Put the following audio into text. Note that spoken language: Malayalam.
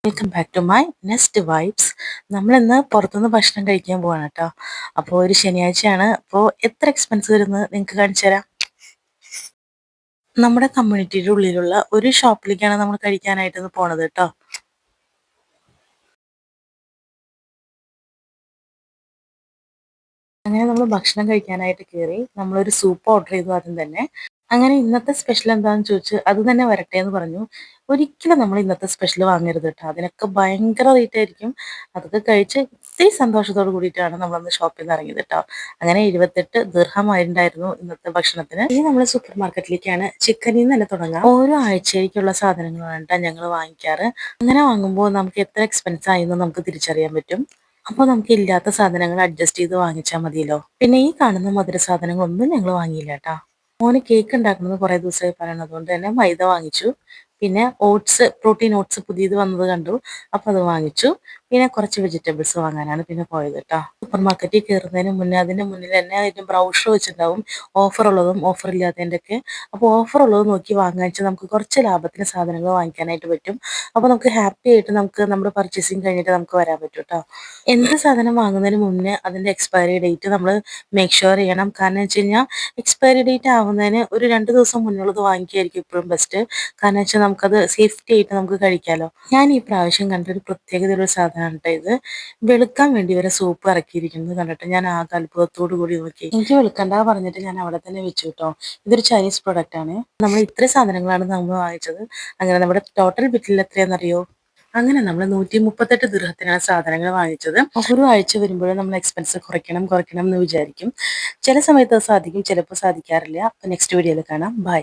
Welcome back to my nest vibes. നമ്മളിന്ന് പുറത്തുനിന്ന് ഭക്ഷണം കഴിക്കാൻ പോവാണ് കേട്ടോ. അപ്പോൾ ഒരു ശനിയാഴ്ചയാണ്. അപ്പോൾ എത്ര എക്സ്പെൻസ് വരുന്നത് നിങ്ങൾക്ക് കാണിച്ചു തരാം. നമ്മുടെ കമ്മ്യൂണിറ്റിയുടെ ഉള്ളിലുള്ള ഒരു ഷോപ്പിലേക്കാണ് നമ്മൾ കഴിക്കാനായിട്ട് പോണത് കേട്ടോ. അങ്ങനെ നമ്മൾ ഭക്ഷണം കഴിക്കാനായിട്ട് കയറി. നമ്മളൊരു സൂപ്പ് ഓർഡർ ചെയ്തു ആദ്യം തന്നെ. അങ്ങനെ ഇന്നത്തെ സ്പെഷ്യൽ എന്താണെന്ന് ചോദിച്ചു, അത് തന്നെ വരട്ടെ എന്ന് പറഞ്ഞു. ഒരിക്കലും നമ്മൾ ഇന്നത്തെ സ്പെഷ്യൽ വാങ്ങരുത് കേട്ടോ. അതിനൊക്കെ ഭയങ്കര റേറ്റ് ആയിരിക്കും. അതൊക്കെ കഴിച്ച് ഇത്തിരി സന്തോഷത്തോട് കൂടിയിട്ടാണ് നമ്മളന്ന് ഷോപ്പിൽ നിന്ന് ഇറങ്ങിയത് കേട്ടോ. അങ്ങനെ 28 ദിർഹമായിട്ടുണ്ടായിരുന്നു ഇന്നത്തെ ഭക്ഷണത്തിന്. ഇനി നമ്മൾ സൂപ്പർ മാർക്കറ്റിലേക്കാണ്. ചിക്കനിൽ നിന്ന് തന്നെ തുടങ്ങാം. ഓരോ ആഴ്ചയിലേക്കുള്ള സാധനങ്ങളാണ് കേട്ടോ ഞങ്ങൾ വാങ്ങിക്കാറ്. അങ്ങനെ വാങ്ങുമ്പോൾ നമുക്ക് എത്ര എക്സ്പെൻസ് ആയെന്ന് നമുക്ക് തിരിച്ചറിയാൻ പറ്റും. അപ്പോൾ നമുക്ക് ഇല്ലാത്ത സാധനങ്ങൾ അഡ്ജസ്റ്റ് ചെയ്ത് വാങ്ങിച്ചാൽ മതിയല്ലോ. പിന്നെ ഈ കാണുന്ന മധുര സാധനങ്ങളൊന്നും ഞങ്ങൾ വാങ്ങിയില്ല കേട്ടോ. മോന് കേക്ക് ഉണ്ടാക്കുന്നത് കുറേ ദിവസമായി പറയണത് കൊണ്ട് തന്നെ മൈദ വാങ്ങിച്ചു. പിന്നെ ഓട്സ്, പ്രോട്ടീൻ ഓട്സ് പുതിയത് വന്നത് കണ്ടു. അപ്പോൾ അത് വാങ്ങിച്ചു. പിന്നെ കുറച്ച് വെജിറ്റബിൾസ് വാങ്ങാനാണ് പിന്നെ പോയത് കേട്ടോ. സൂപ്പർ മാർക്കറ്റിൽ കയറുന്നതിന് മുന്നേ അതിൻ്റെ മുന്നിൽ തന്നെ അതിൻ്റെ ബ്രൗഷർ വെച്ചിട്ടുണ്ടാവും, ഓഫർ ഉള്ളതും ഓഫർ ഇല്ലാത്തതിൻ്റെ ഒക്കെ. അപ്പോൾ ഓഫർ ഉള്ളത് നോക്കി വാങ്ങാൻ വെച്ചാൽ നമുക്ക് കുറച്ച് ലാഭത്തിന് സാധനങ്ങൾ വാങ്ങിക്കാനായിട്ട് പറ്റും. അപ്പോൾ നമുക്ക് ഹാപ്പി ആയിട്ട് നമുക്ക് നമ്മുടെ പർച്ചേസിങ് കഴിഞ്ഞിട്ട് നമുക്ക് വരാൻ പറ്റും കേട്ടോ. എന്ത് സാധനം വാങ്ങുന്നതിന് മുന്നേ അതിൻ്റെ എക്സ്പയറി ഡേറ്റ് നമ്മൾ മേക്ക് ഷുവർ ചെയ്യണം. കാരണം വെച്ച് കഴിഞ്ഞാൽ എക്സ്പയറി ഡേറ്റ് ആവുന്നതിന് ഒരു 2 ദിവസം മുന്നുള്ളത് വാങ്ങിക്കുകയായിരിക്കും ഇപ്പോഴും ബെസ്റ്റ്. കാരണം വെച്ചാൽ നമുക്കത് സേഫ്റ്റി ആയിട്ട് നമുക്ക് കഴിക്കാമല്ലോ. ഞാൻ ഈ പ്രാവശ്യം കണ്ടൊരു പ്രത്യേകതയുള്ള സാധനമാണ് കേട്ടോ ഇത്. വെളുക്കാൻ വേണ്ടി വരെ സൂപ്പ് ഇറക്കിയിരിക്കുന്നത് കണ്ടിട്ട് ഞാൻ ആകെ അത്ഭുതത്തോടു കൂടി നോക്കി. എനിക്ക് വെളുക്കണ്ട പറഞ്ഞിട്ട് ഞാൻ അവിടെ തന്നെ വെച്ചു കേട്ടോ. ഇതൊരു ചൈനീസ് പ്രൊഡക്റ്റ് ആണ്. നമ്മൾ ഇത്ര സാധനങ്ങളാണ് നമ്മൾ വാങ്ങിച്ചത്. അങ്ങനെ നമ്മുടെ ടോട്ടൽ ബില്ലിൽ എത്രയാണെന്നറിയോ? അങ്ങനെ നമ്മൾ 138 ദിർഹത്തിനാണ് സാധനങ്ങൾ വാങ്ങിച്ചത്. ഓരോ ആഴ്ച വരുമ്പോഴും നമ്മൾ എക്സ്പെൻസ് കുറയ്ക്കണം കുറയ്ക്കണം എന്ന് വിചാരിക്കും. ചില സമയത്ത് അത് സാധിക്കും, ചിലപ്പോൾ സാധിക്കാറില്ല. അപ്പോൾ നെക്സ്റ്റ് വീഡിയോയിൽ കാണാം. ബൈ.